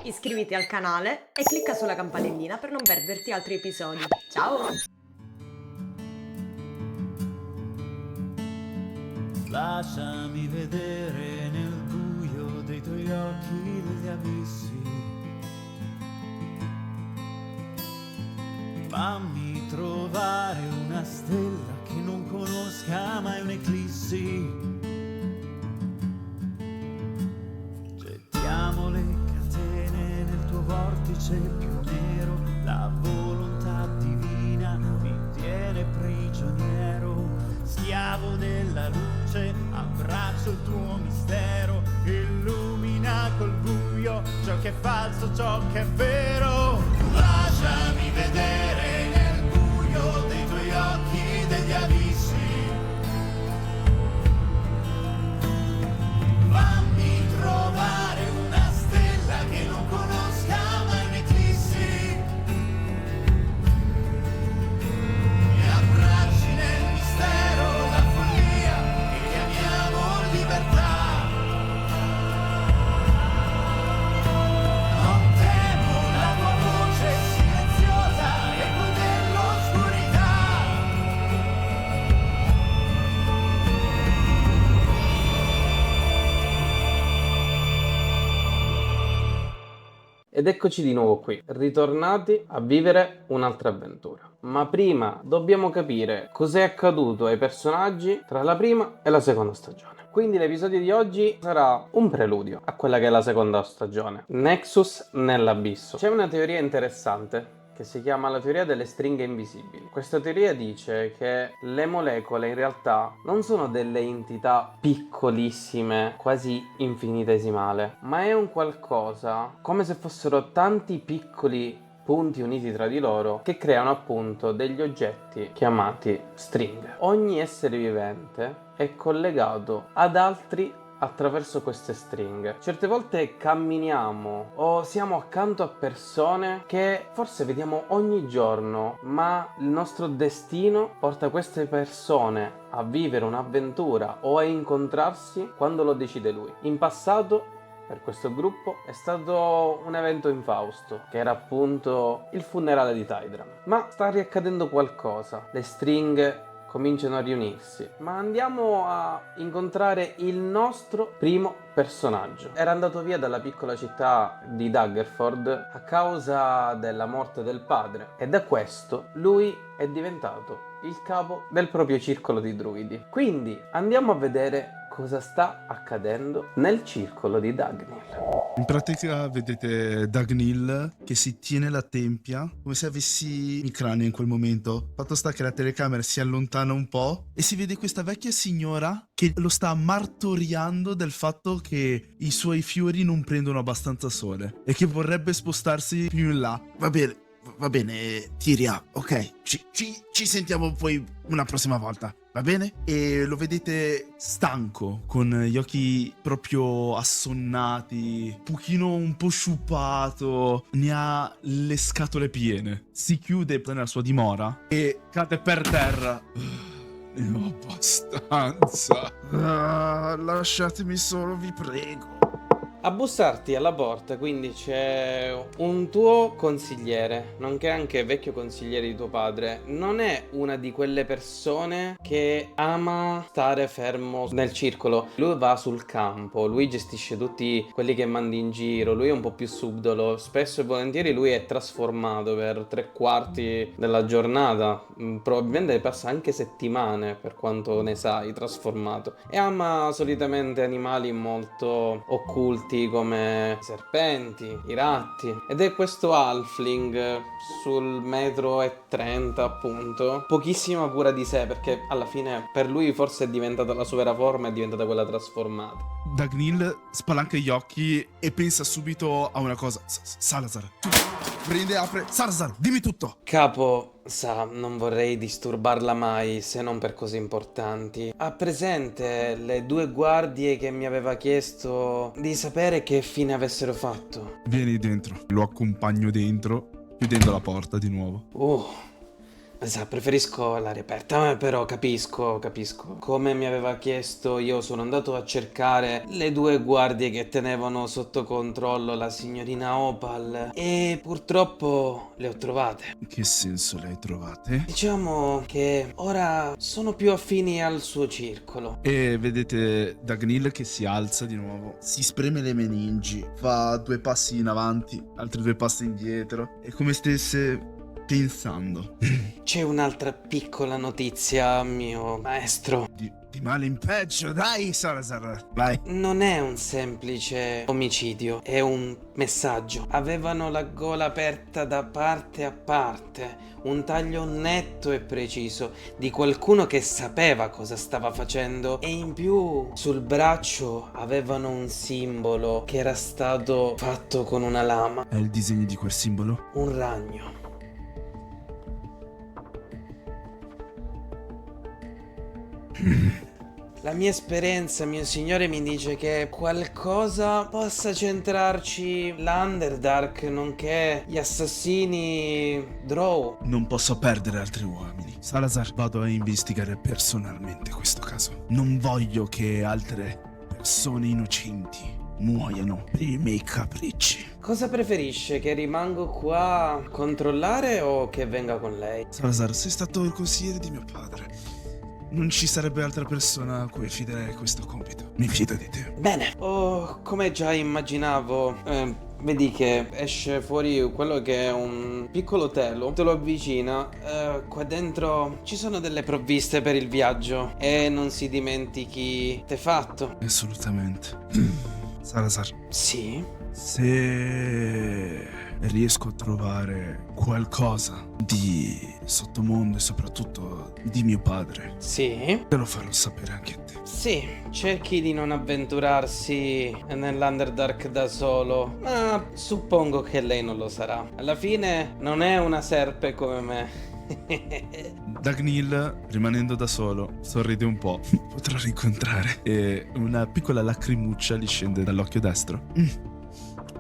Iscriviti al canale e clicca sulla campanellina per non perderti altri episodi. Ciao! Lasciami vedere nel buio dei tuoi occhi degli abissi. Fammi trovare una stella che non conosca mai un'eclissi. Gettiamo le catene nel tuo vortice più nero. La volontà divina mi tiene prigioniero. Schiavo della luce, abbraccio il tuo mistero. Illumina col buio ciò che è falso, ciò che è vero. Lasciami vedere nel buio dei tuoi occhi degli abissi. Fammi trovare una stella che non conosca mai un'eclissi. Mi abbracci nel mistero, la follia che chiamiamo libertà. Non temo la tua voce silenziosa, eco dell'oscurità. Ed eccoci di nuovo qui, ritornati a vivere un'altra avventura. Ma prima dobbiamo capire cos'è accaduto ai personaggi tra la prima e la seconda stagione. Quindi l'episodio di oggi sarà un preludio a quella che è la seconda stagione. Nexus nell'abisso. C'è una teoria interessante che si chiama la teoria delle stringhe invisibili. Questa teoria dice che le molecole in realtà non sono delle entità piccolissime, quasi infinitesimale, ma è un qualcosa come se fossero tanti piccoli punti uniti tra di loro che creano appunto degli oggetti chiamati stringhe. Ogni essere vivente è collegato ad altri attraverso queste stringhe. Certe volte camminiamo o siamo accanto a persone che forse vediamo ogni giorno, ma il nostro destino porta queste persone a vivere un'avventura o a incontrarsi quando lo decide lui. In passato per questo gruppo è stato un evento infausto, che era appunto il funerale di Tydram. Ma sta riaccadendo qualcosa, le stringhe cominciano a riunirsi, ma andiamo a incontrare il nostro primo personaggio. Era andato via dalla piccola città di Daggerford a causa della morte del padre e da questo lui è diventato il capo del proprio circolo di druidi. Quindi andiamo a vedere cosa sta accadendo nel circolo di Dagnil. In pratica vedete Dagnil che si tiene la tempia come se avessi il cranio in quel momento. Fatto sta che la telecamera si allontana un po' e si vede questa vecchia signora che lo sta martoriando del fatto che i suoi fiori non prendono abbastanza sole e che vorrebbe spostarsi più in là. Va bene, Tyria, ok, ci sentiamo poi una prossima volta, va bene? E lo vedete stanco, con gli occhi proprio assonnati, un po' sciupato, ne ha le scatole piene. Si chiude nella sua dimora e cade per terra. Ne ho abbastanza. Lasciatemi solo, vi prego. A bussarti alla porta quindi c'è un tuo consigliere, nonché anche vecchio consigliere di tuo padre. Non è una di quelle persone che ama stare fermo nel circolo. Lui va sul campo, lui gestisce tutti quelli che mandi in giro, lui è un po' più subdolo. Spesso e volentieri lui è trasformato per 3/4 della giornata. Probabilmente passa anche settimane, per quanto ne sai, trasformato. E ama solitamente animali molto occulti come i serpenti, i ratti, ed è questo halfling sul 1,30 m appunto, pochissima cura di sé perché alla fine per lui forse è diventata la sua vera forma, è diventata quella trasformata. Dagnil spalanca gli occhi e pensa subito a una cosa. Salazar, tu apre. Salazar, dimmi tutto. Capo, sa, non vorrei disturbarla mai se non per cose importanti. Ha presente le 2 guardie che mi aveva chiesto di sapere che fine avessero fatto? Vieni dentro. Lo accompagno dentro, chiudendo la porta di nuovo. Preferisco l'aria aperta, però capisco. Come mi aveva chiesto, io sono andato a cercare le 2 guardie che tenevano sotto controllo la signorina Opal e purtroppo le ho trovate. In che senso le hai trovate? Diciamo che ora sono più affini al suo circolo. E vedete Dagnil che si alza di nuovo, si spreme le meningi, fa 2 passi in avanti, altri 2 passi indietro, è come stesse pensando. C'è un'altra piccola notizia, mio maestro. Di male in peggio, dai Salazar, vai. Non è un semplice omicidio, è un messaggio. Avevano la gola aperta da parte a parte, un taglio netto e preciso di qualcuno che sapeva cosa stava facendo e in più sul braccio avevano un simbolo che era stato fatto con una lama, È il disegno di quel simbolo? un ragno. La mia esperienza, mio signore, mi dice che qualcosa possa centrarci l'Underdark, nonché gli assassini Drow. Non posso perdere altri uomini. Salazar, vado a investigare personalmente questo caso. Non voglio che altre persone innocenti muoiano per i miei capricci. Cosa preferisce? Che rimango qua a controllare o che venga con lei? Salazar, sei stato il consigliere di mio padre. Non ci sarebbe altra persona a cui affiderei questo compito. Mi fido di te. Bene, come già immaginavo, vedi che esce fuori quello che è un piccolo telo, te lo avvicina, qua dentro ci sono delle provviste per il viaggio e non si dimentichi t'è fatto. Assolutamente. Salazar, Sì? se riesco a trovare qualcosa di sottomondo e soprattutto di mio padre, Sì? te lo farò sapere anche a te. Sì, cerchi di non avventurarsi nell'Underdark da solo, ma suppongo che lei non lo sarà. Alla fine non è una serpe come me. Dagnil, rimanendo da solo, sorride un po'. Potrò rincontrare. E una piccola lacrimuccia gli scende dall'occhio destro.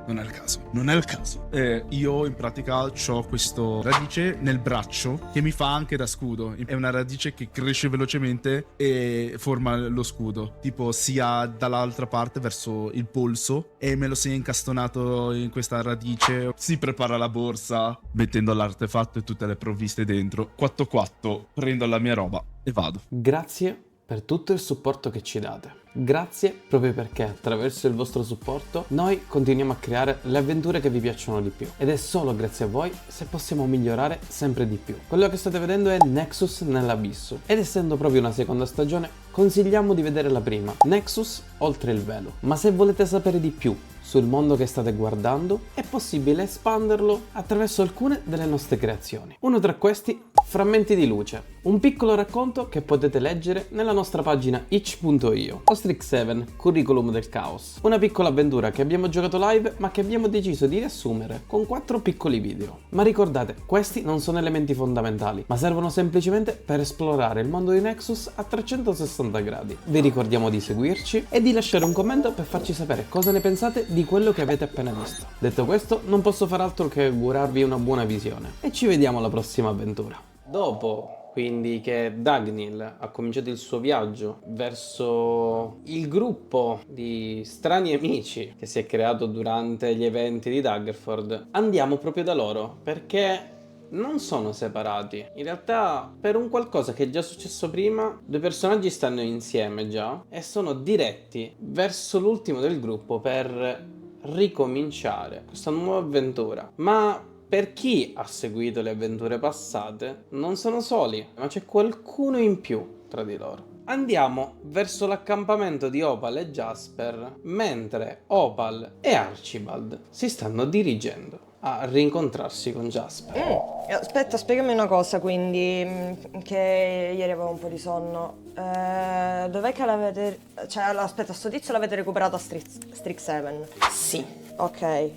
Non è il caso, non è il caso. Io in pratica ho questo radice nel braccio che mi fa anche da scudo. È una radice che cresce velocemente e forma lo scudo. Tipo sia dall'altra parte verso il polso e me lo si è incastonato in questa radice. Si prepara la borsa mettendo l'artefatto e tutte le provviste dentro. 4-4, prendo la mia roba e vado. Grazie per tutto il supporto che ci date. Grazie proprio perché attraverso il vostro supporto noi continuiamo a creare le avventure che vi piacciono di più. Ed è solo grazie a voi se possiamo migliorare sempre di più. Quello che state vedendo è Nexus nell'abisso. Ed essendo proprio una seconda stagione, consigliamo di vedere la prima, Nexus oltre il velo. Ma se volete sapere di più sul mondo che state guardando, è possibile espanderlo attraverso alcune delle nostre creazioni. Uno tra questi, Frammenti di luce, un piccolo racconto che potete leggere nella nostra pagina itch.io. O Strix7, Curriculum del Caos, una piccola avventura che abbiamo giocato live ma che abbiamo deciso di riassumere con 4 piccoli video. Ma ricordate, questi non sono elementi fondamentali, ma servono semplicemente per esplorare il mondo di Nexus a 360 gradi. Vi ricordiamo di seguirci e di lasciare un commento per farci sapere cosa ne pensate di quello che avete appena visto. Detto questo, non posso far altro che augurarvi una buona visione e ci vediamo alla prossima avventura. Dopo quindi che Dagnil ha cominciato il suo viaggio verso il gruppo di strani amici che si è creato durante gli eventi di Daggerford, andiamo proprio da loro perché non sono separati. In realtà, per un qualcosa che è già successo prima, 2 personaggi stanno insieme già e sono diretti verso l'ultimo del gruppo per ricominciare questa nuova avventura. Ma per chi ha seguito le avventure passate, non sono soli, ma c'è qualcuno in più tra di loro. Andiamo verso l'accampamento di Opal e Jasper, mentre Opal e Archibald si stanno dirigendo a rincontrarsi con Jasper. Aspetta, spiegami una cosa, quindi, che ieri avevo un po' di sonno. Dov'è che l'avete... Cioè, aspetta, sto tizio l'avete recuperato a Strix7? Sì. Ok.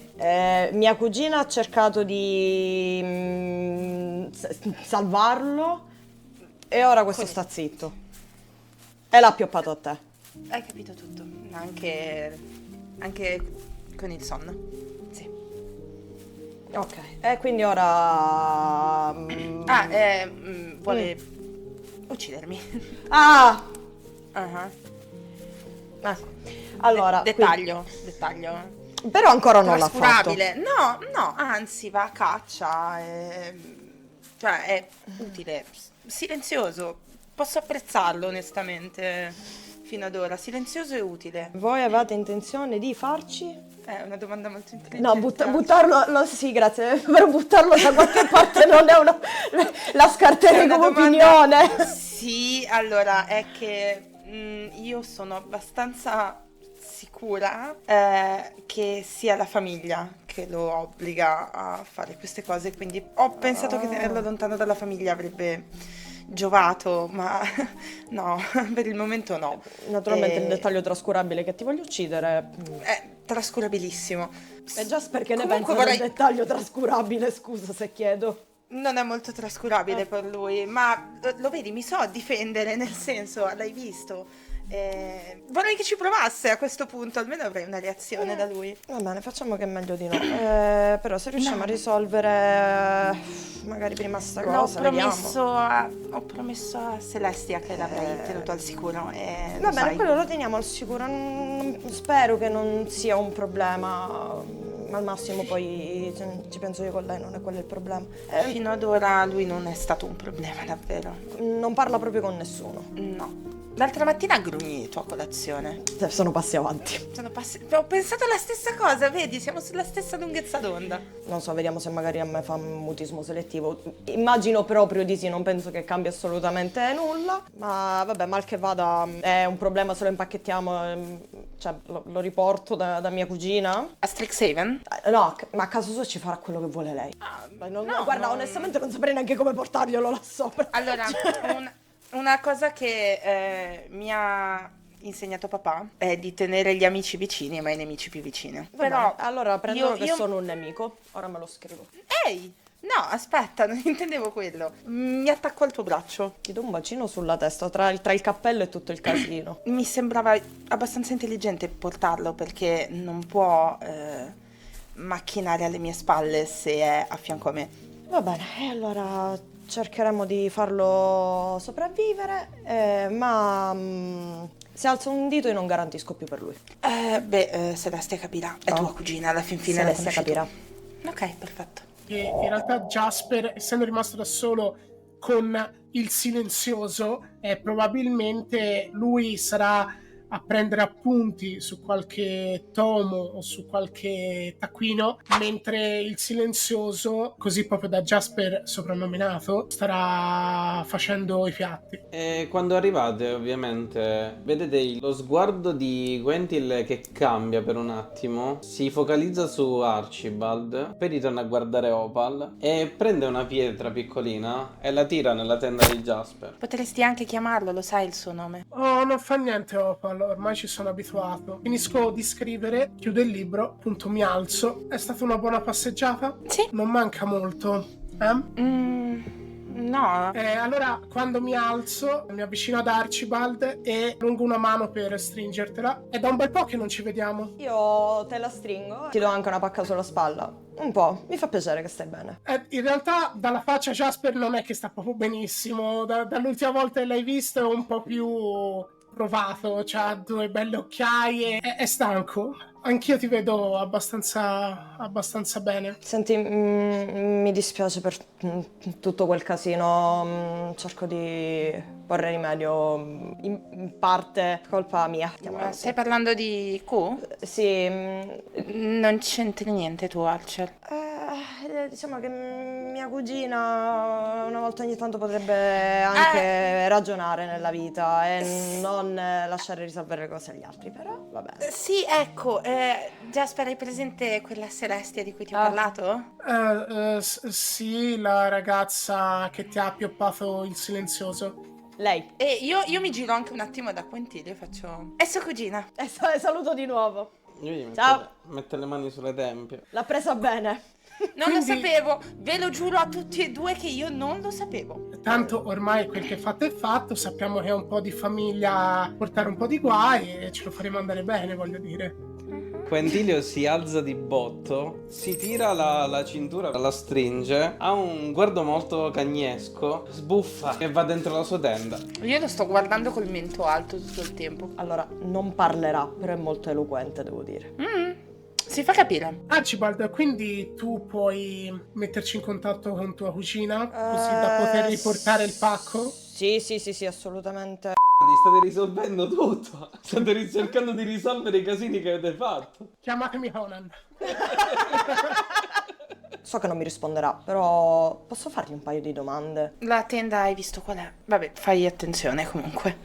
Mia cugina ha cercato di salvarlo e ora questo sta zitto. E l'ha appioppato a te. Hai capito tutto, anche con il sonno. Sì. Ok, e quindi ora... Vuole uccidermi. Ah! Ah, Ecco. Allora, dettaglio. però ancora non l'ha fatto. Trascurabile. No, anzi, va a caccia. Cioè, è utile. Silenzioso. Posso apprezzarlo, onestamente, fino ad ora. Silenzioso e utile. Voi avete intenzione di farci? È una domanda molto intelligente. No, buttarlo, sì, grazie, però buttarlo da qualche parte non è la scarterei È una come domanda- opinione. Sì, allora, è che io sono abbastanza sicura che sia la famiglia che lo obbliga a fare queste cose, quindi ho pensato che tenerlo lontano dalla famiglia avrebbe giovato, ma no, per il momento no. Naturalmente il Eh, dettaglio trascurabile che ti voglio uccidere. È trascurabilissimo. E già perché ne Comunque pensa del dettaglio trascurabile, scusa se chiedo. Non è molto trascurabile per lui, ma lo vedi, mi so difendere, nel senso, l'hai visto. Vorrei che ci provasse a questo punto, almeno avrei una reazione da lui. Va bene, facciamo che è meglio di no. Però se riusciamo No. a risolvere magari prima sta cosa, vediamo. Ho promesso a Celestia che l'avrei tenuto al sicuro. E Va lo bene, sai. quello lo teniamo al sicuro. Spero che non sia un problema. Al massimo poi ci penso io con lei, non è quello il problema. Fino ad ora lui non è stato un problema, davvero. Non parla proprio con nessuno. No. L'altra mattina grugni tua colazione. Sono passi avanti. Ho pensato la stessa cosa, vedi, siamo sulla stessa lunghezza d'onda. Non so, vediamo se magari a me fa mutismo selettivo. Immagino proprio di sì, non penso che cambi assolutamente nulla. Ma vabbè, mal che vada, è un problema se lo impacchettiamo, cioè lo riporto da mia cugina. A Strixhaven? No, ma a caso suo ci farà quello che vuole lei. Guarda, onestamente non saprei neanche come portarglielo là sopra. Allora, una cosa che mi ha insegnato papà è di tenere gli amici vicini ma i nemici più vicini. Però allora prendo che io- sono un nemico, ora me lo scrivo. Ehi! No, aspetta, non intendevo quello. Mi attacco al tuo braccio. Ti do un bacino sulla testa, tra il cappello e tutto il casino. Mi sembrava abbastanza intelligente portarlo perché non può macchinare alle mie spalle se è a fianco a me. Va bene, e allora cercheremo di farlo sopravvivere, ma se alzo un dito io non garantisco più per lui. Celeste capirà. È No. tua cugina, alla fin fine la Celeste conosci tu. capirà. Ok, perfetto. E in realtà Jasper, essendo rimasto da solo con il silenzioso, probabilmente lui sarà a prendere appunti su qualche tomo o su qualche taccuino, mentre il silenzioso, così proprio da Jasper soprannominato, starà facendo i piatti. E quando arrivate, ovviamente, vedete lo sguardo di Gwentil che cambia per un attimo, si focalizza su Archibald, poi ritorna a guardare Opal e prende una pietra piccolina e la tira nella tenda di Jasper. Potresti anche chiamarlo, lo sai il suo nome. Oh, non fa niente Opal, ormai ci sono abituato. Finisco di scrivere, chiudo il libro, appunto mi alzo. È stata una buona passeggiata? Sì. Non manca molto, eh? No. Allora, quando mi alzo, mi avvicino ad Archibald e allungo una mano per stringertela. È da un bel po' che non ci vediamo. Io te la stringo, ti do anche una pacca sulla spalla. Un po', mi fa piacere che stai bene. In realtà, dalla faccia Jasper non è che sta proprio benissimo. Dall'ultima volta che l'hai visto è un po' più provato, c'ha due belle occhiaie, è stanco. Anch'io ti vedo abbastanza bene. Senti, mi dispiace per tutto quel casino, cerco di porre rimedio, in parte colpa mia. Ma stai parlando di Q? Sì, Non c'entri niente tu, Archer. diciamo che mia cugina una volta ogni tanto potrebbe anche ragionare nella vita e non lasciare risolvere le cose agli altri, però va bene. Sì, ecco, Jasper, hai presente quella Celestia di cui ti ho parlato? Sì, la ragazza che ti ha appioppato il silenzioso. Lei. E io mi giro anche un attimo da Quentilio e faccio... È sua cugina. Saluto di nuovo. Ciao. Mette le mani sulle tempie. L'ha presa bene. Non lo Quindi- sapevo, ve lo giuro a tutti e due che io non lo sapevo. Tanto ormai quel che fatto è fatto, sappiamo che è un po' di famiglia portare un po' di guai e ce lo faremo andare bene, voglio dire. Quentilio si alza di botto, si tira la cintura, la stringe, ha un guardo molto cagnesco, sbuffa e va dentro la sua tenda. Io lo sto guardando col mento alto tutto il tempo. Allora, non parlerà, però è molto eloquente, devo dire. Si fa capire. Archibald, quindi tu puoi metterci in contatto con tua cugina così da poter riportare il pacco? Sì, assolutamente. State risolvendo tutto. State cercando di risolvere i casini che avete fatto. Chiamatemi Conan. So che non mi risponderà, però posso fargli un paio di domande? La tenda hai visto qual è? Vabbè, fai attenzione comunque.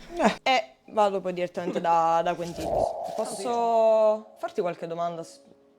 Vado poi direttamente da Quentinus. Posso farti qualche domanda?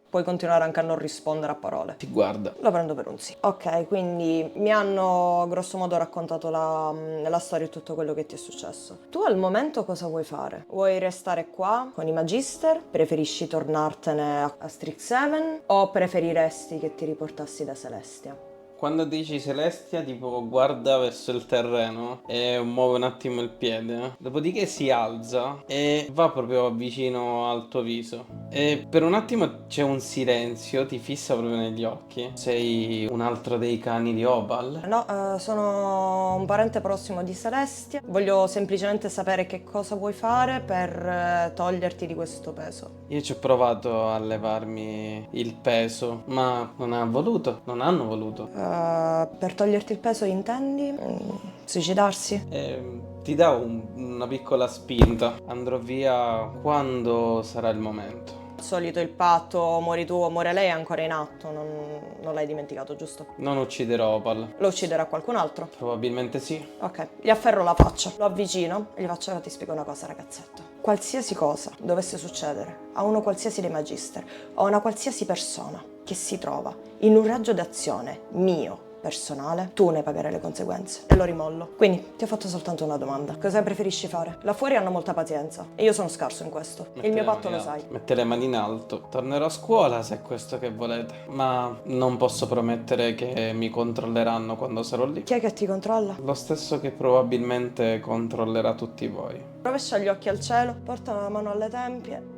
Puoi continuare anche a non rispondere a parole. Ti guarda. Lo prendo per un sì. Ok, quindi mi hanno grosso modo raccontato la storia e tutto quello che ti è successo. Tu al momento cosa vuoi fare? Vuoi restare qua con i Magister? Preferisci tornartene a Strixhaven? O preferiresti che ti riportassi da Celestia? Quando dici Celestia, tipo guarda verso il terreno e muove un attimo il piede, dopodiché si alza e va proprio vicino al tuo viso. E per un attimo c'è un silenzio, ti fissa proprio negli occhi. Sei un altro dei cani di Opal? No, sono un parente prossimo di Celestia. Voglio semplicemente sapere che cosa vuoi fare per toglierti di questo peso. Io ci ho provato a levarmi il peso, ma non hanno voluto. Per toglierti il peso intendi? Suicidarsi? Ti dà una piccola spinta. Andrò via quando sarà il momento. Al solito il patto muori tu o muore lei è ancora in atto, non l'hai dimenticato, giusto? Non ucciderò Opal. Lo ucciderà qualcun altro? Probabilmente sì. Ok, gli afferro la faccia, lo avvicino e gli faccio: "Ora ti spiego una cosa, ragazzetto. Qualsiasi cosa dovesse succedere a uno qualsiasi dei Magister o a una qualsiasi persona che si trova in un raggio d'azione mio personale, tu ne pagherai le conseguenze." E lo rimollo. Quindi ti ho fatto soltanto una domanda: cosa preferisci fare? Là fuori hanno molta pazienza e io sono scarso in questo. Il mio patto lo sai. Mette le mani in alto. Tornerò a scuola se è questo che volete, ma non posso promettere che mi controlleranno quando sarò lì. Chi è che ti controlla? Lo stesso che probabilmente controllerà tutti voi. Rovescia gli occhi al cielo, porta la mano alle tempie.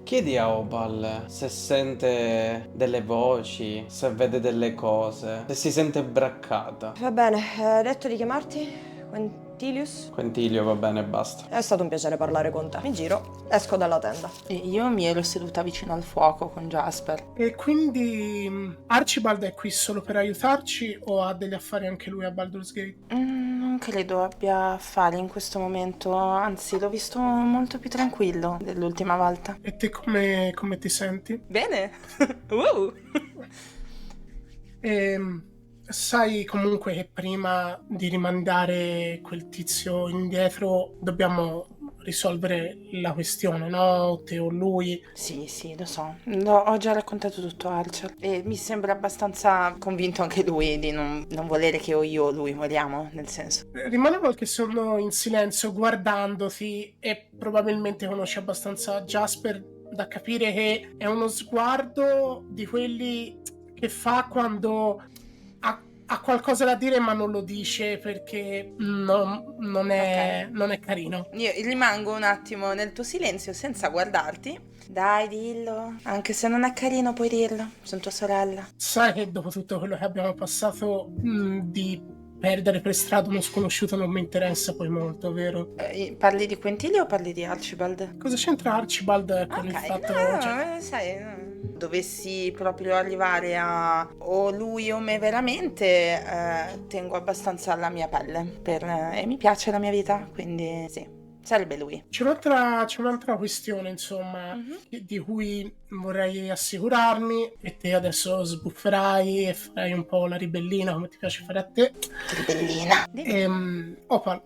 Chiedi a Opal se sente delle voci, se vede delle cose, se si sente braccata. Va bene, hai detto di chiamarti? Quentilius? Quentilio, va bene, basta. È stato un piacere parlare con te. Mi giro, esco dalla tenda. E io mi ero seduta vicino al fuoco con Jasper. E quindi Archibald è qui solo per aiutarci o ha degli affari anche lui a Baldur's Gate? Non credo abbia affari in questo momento, anzi l'ho visto molto più tranquillo dell'ultima volta. E te come ti senti? Bene. Sai comunque che prima di rimandare quel tizio indietro dobbiamo risolvere la questione, no? Te o lui. Sì, lo so. Ho già raccontato tutto a Archer. E mi sembra abbastanza convinto anche lui di non volere che io o lui moriamo, nel senso. Rimane qualche secondo in silenzio guardandoti e probabilmente conosci abbastanza Jasper da capire che è uno sguardo di quelli che fa quando ha qualcosa da dire ma non lo dice perché non è carino. Io rimango un attimo nel tuo silenzio senza guardarti. Dai, dillo. Anche se non è carino puoi dirlo. Sono tua sorella. Sai che dopo tutto quello che abbiamo passato di perdere per strada uno sconosciuto non mi interessa poi molto, vero? Parli di Quentilio o parli di Archibald? Cosa c'entra Archibald con il fatto... sai, dovessi proprio arrivare a o lui o me veramente, tengo abbastanza alla mia pelle e mi piace la mia vita, quindi sì, sarebbe lui. C'è un'altra questione, insomma, di cui vorrei assicurarmi, e te adesso sbufferai e farai un po' la ribellina come ti piace fare a te. Ribellina. Opal,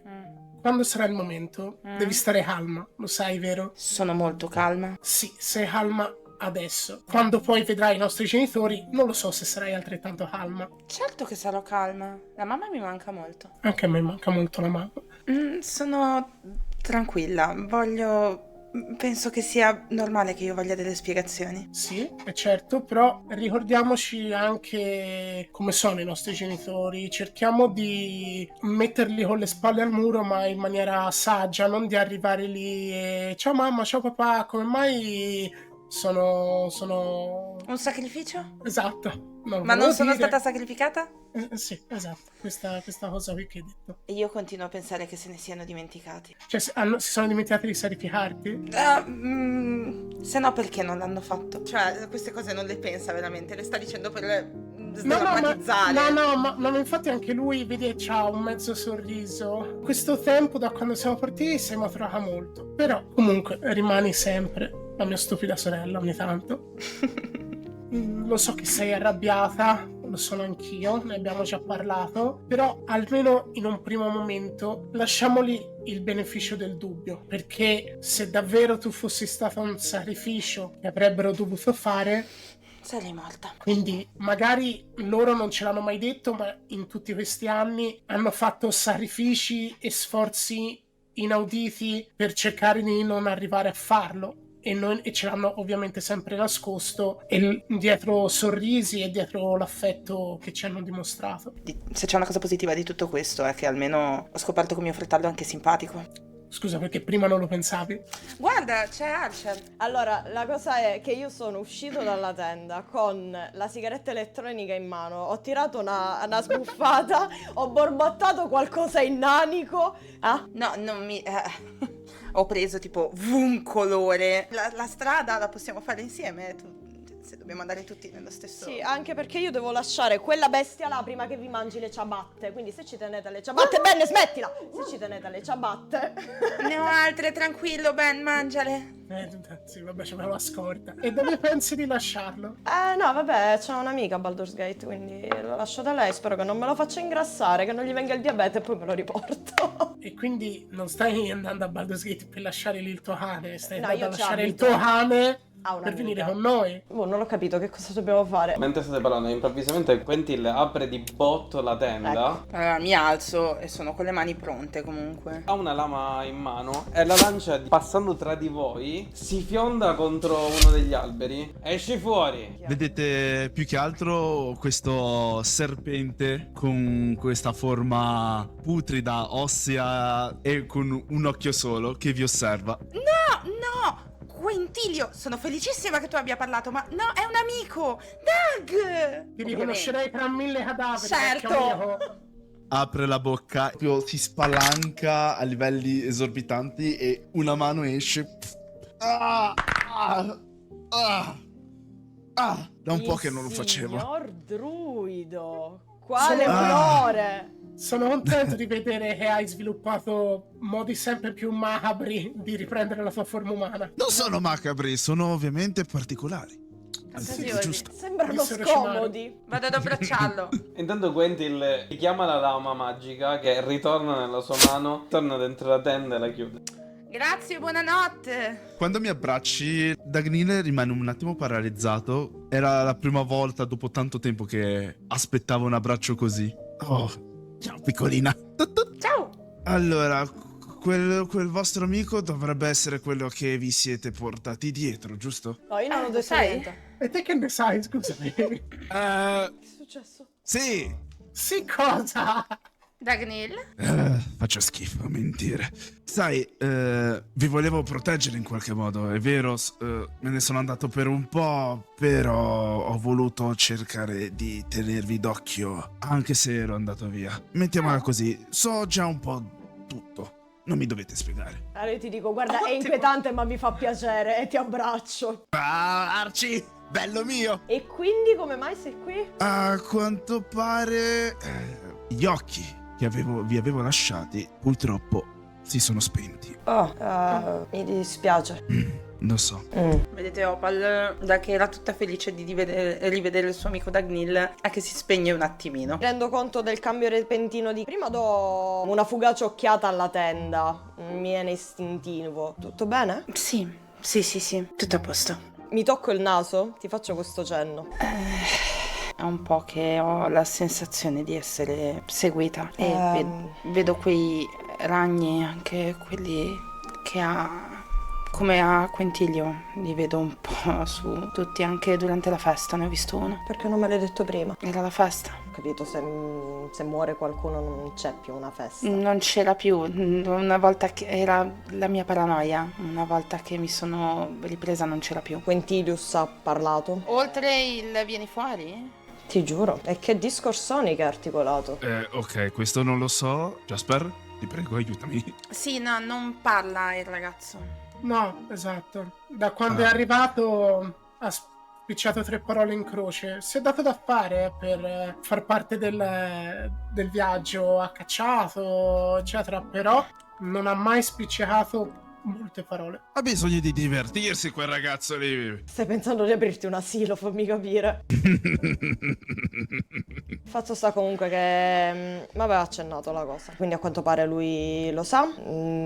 quando sarà il momento, devi stare calma, lo sai, vero? Sono molto calma. Sì, sei calma adesso. Quando poi vedrai i nostri genitori, non lo so se sarai altrettanto calma. Certo che sarò calma. La mamma mi manca molto. Anche a me manca molto la mamma. Sono tranquilla. Voglio penso che sia normale che io voglia delle spiegazioni. Sì, è certo, però ricordiamoci anche come sono i nostri genitori. Cerchiamo di metterli con le spalle al muro, ma in maniera saggia, non di arrivare lì e ciao mamma, ciao papà, come mai sono... Un sacrificio? Esatto. Non Ma non volevo sono dire. stata sacrificata? Sì, esatto, questa cosa qui che hai detto. E io continuo a pensare che se ne siano dimenticati. Cioè, si sono dimenticati di sacrificarti? Se no, perché non l'hanno fatto? Cioè, queste cose non le pensa veramente, le sta dicendo per No, sdrammatizzare. ma infatti anche lui, vedi, c'ha un mezzo sorriso. Questo tempo, da quando siamo partiti, si è maturata molto. Però, comunque, rimani sempre la mia stupida sorella, ogni tanto. Lo so che sei arrabbiata, lo sono anch'io, ne abbiamo già parlato, però almeno in un primo momento lasciamoli il beneficio del dubbio, perché se davvero tu fossi stato un sacrificio che avrebbero dovuto fare, Sarei morta. quindi magari loro non ce l'hanno mai detto, ma in tutti questi anni hanno fatto sacrifici e sforzi inauditi per cercare di non arrivare a farlo. E ce l'hanno ovviamente sempre nascosto dietro sorrisi e dietro l'affetto che ci hanno dimostrato. Se c'è una cosa positiva di tutto questo è che almeno ho scoperto che mio fratello è anche simpatico. Scusa, perché prima non lo pensavi? Guarda, c'è Archer. Allora, la cosa è che io sono uscito dalla tenda con la sigaretta elettronica in mano, ho tirato una sbuffata, ho borbottato qualcosa in nanico. Ah? No, non mi... ho preso tipo un colore. La strada la possiamo fare insieme, se dobbiamo andare tutti nello stesso... Sì, anche perché io devo lasciare quella bestia là prima che vi mangi le ciabatte. Quindi se ci tenete alle ciabatte, bene, smettila! Se ci tenete alle ciabatte... Ne ho altre, tranquillo, Ben, mangiale. Sì, vabbè, c'avevo la scorta. E dove pensi di lasciarlo? No, vabbè, c'ho un'amica a Baldur's Gate, quindi lo lascio da lei. Spero che non me lo faccia ingrassare, che non gli venga il diabete e poi me lo riporto. E quindi non stai andando a Baldur's Gate per lasciare lì il tuo cane, stai No, andando a io ci lasciare il abito. tuo cane Ha per venire un'amica. con noi. Non ho capito che cosa dobbiamo fare. Mentre state parlando, improvvisamente Quentin apre di botto la tenda. Allora, mi alzo e sono con le mani pronte comunque. Ha una lama in mano e la lancia passando tra di voi. Si fionda contro uno degli alberi. Esci fuori. Vedete più che altro questo serpente con questa forma putrida, ossea e con un occhio solo che vi osserva. No! Quintilio, sono felicissima che tu abbia parlato, ma no, è un amico! Doug! Ti riconoscerei tra 1000 cadaveri. Certo. vecchio amico. Apre la bocca, proprio si spalanca a livelli esorbitanti e una mano esce. Ah, ah, ah, ah. Da un po' che non lo facevo. Signor druido, quale Sono- onore! Sono contento di vedere che hai sviluppato modi sempre più macabri di riprendere la tua forma umana. Non sono macabri, sono ovviamente particolari. Anzi, Sì, giusto. Sembrano Mistero scomodi. Vado ad abbracciarlo. Intanto Quentin richiama la lama magica che ritorna nella sua mano, torna dentro la tenda e la chiude. Grazie, buonanotte. Quando mi abbracci, Dagnile rimane un attimo paralizzato. Era la prima volta dopo tanto tempo che aspettavo un abbraccio così. Oh, ciao piccolina. Ciao. Allora, quel vostro amico dovrebbe essere quello che vi siete portati dietro, giusto? No, io non ho lo detto sai? niente. E te che ne sai, scusami? Che è successo? Sì. Sì, cosa? Dagnil? Faccio schifo a mentire. Sai, vi volevo proteggere in qualche modo, è vero, me ne sono andato per un po', però ho voluto cercare di tenervi d'occhio, anche se ero andato via. Mettiamola così, so già un po' tutto, non mi dovete spiegare. Allora io ti dico, guarda, è Ottimo. inquietante ma mi fa piacere e ti abbraccio. Ah, Archie, bello mio! E quindi come mai sei qui? A quanto pare, gli occhi che vi avevo lasciati, purtroppo, si sono spenti. Mi dispiace. Lo so. Vedete Opal, da che era tutta felice di rivedere il suo amico Dagnil, è che si spegne un attimino. Mi rendo conto del cambio repentino di... Prima do una fugace occhiata alla tenda. Mi viene istintivo. Tutto bene? Sì, tutto a posto. Mi tocco il naso? Ti faccio questo cenno. È un po' che ho la sensazione di essere seguita e vedo quei ragni, anche quelli che ha Come a Quintiglio, li vedo un po' su tutti, anche durante la festa, ne ho visto uno. Perché non me l'hai detto prima? Era la festa. Ho capito, se muore qualcuno non c'è più una festa. Non c'era più, una volta che era la mia paranoia, una volta che mi sono ripresa non c'era più. Quintilius ha parlato? Oltre il vieni fuori? Ti giuro. E che discorsoni che ha articolato. Ok, questo non lo so. Jasper, ti prego, aiutami. Sì, no, non parla il ragazzo. No, esatto. Da quando è arrivato ha spicciato 3 parole in croce. Si è dato da fare per far parte del viaggio, ha cacciato, eccetera, però non ha mai spiccicato molte parole. Ha bisogno di divertirsi quel ragazzo lì. Stai pensando di aprirti un asilo, fammi capire. Fatto sta comunque che mi aveva accennato la cosa. Quindi a quanto pare lui lo sa.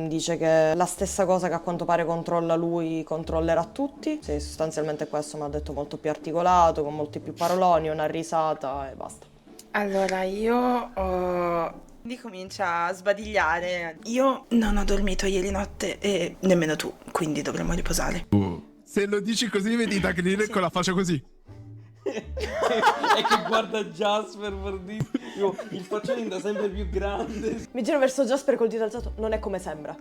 Dice che la stessa cosa che a quanto pare controlla lui controllerà tutti. Sì, sostanzialmente questo mi ha detto molto più articolato, con molti più paroloni, una risata e basta. Allora, Quindi comincia a sbadigliare. Io non ho dormito ieri notte e nemmeno tu, quindi dovremmo riposare. Se lo dici così, vedi Dagnil con la faccia così. E che guarda Jasper per dire il faccione diventa sempre più grande. Mi giro verso Jasper col dito alzato. Non è come sembra.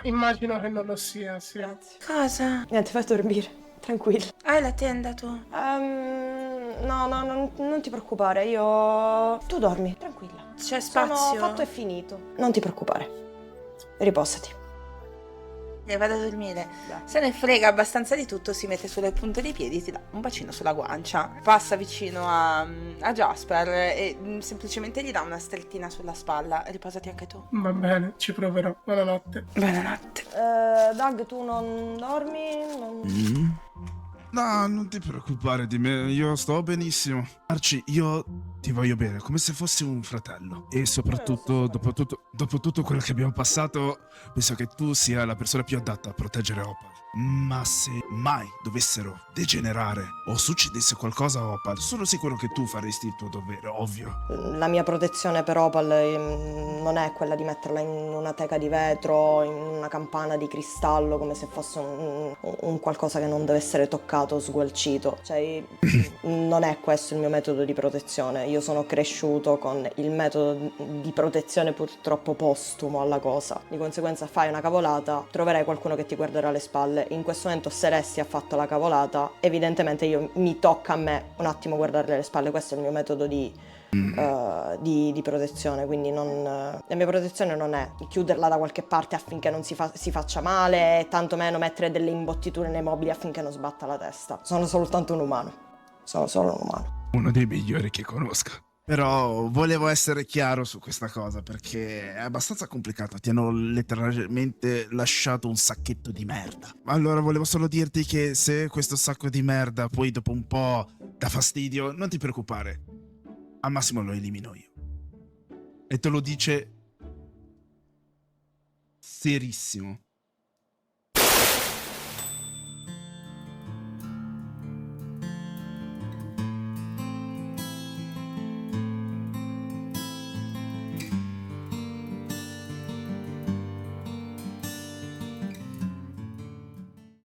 Immagino che non lo sia, sì. Grazie. Cosa? Niente, fai dormire. Tranquillo. Hai la tenda tu? No, non ti preoccupare, io... Tu dormi, tranquilla. C'è Sono spazio? fatto e finito. Non ti preoccupare. Riposati. E vado a dormire. Se ne frega abbastanza di tutto, si mette sulle punte dei piedi, ti dà un bacino sulla guancia, passa vicino a Jasper e semplicemente gli dà una strettina sulla spalla. Riposati anche tu. Va bene, ci proverò. Buonanotte. Buonanotte. Doug, tu non dormi? No, non ti preoccupare di me, io sto benissimo. Archie, io ti voglio bene, come se fossi un fratello. E soprattutto, dopo tutto quello che abbiamo passato, penso che tu sia la persona più adatta a proteggere Opal. Ma se mai dovessero degenerare o succedesse qualcosa a Opal, sono sicuro che tu faresti il tuo dovere, ovvio. La mia protezione per Opal non è quella di metterla in una teca di vetro, in una campana di cristallo, come se fosse un qualcosa che non deve essere toccato o sgualcito. Cioè, non è questo il mio metodo di protezione. Io sono cresciuto con il metodo di protezione purtroppo postumo alla cosa. Di conseguenza fai una cavolata, troverai qualcuno che ti guarderà le spalle. In questo momento Celestia ha fatto la cavolata, evidentemente mi tocca a me un attimo guardarle le spalle. Questo è il mio metodo di protezione, quindi la mia protezione non è chiuderla da qualche parte affinché non si faccia male, e tantomeno mettere delle imbottiture nei mobili affinché non sbatta la testa. Sono soltanto un umano. Sono solo un umano. Uno dei migliori che conosca. Però volevo essere chiaro su questa cosa perché è abbastanza complicato. Ti hanno letteralmente lasciato un sacchetto di merda. Allora volevo solo dirti che se questo sacco di merda poi dopo un po' dà fastidio, non ti preoccupare. Al massimo lo elimino io. E te lo dice serissimo.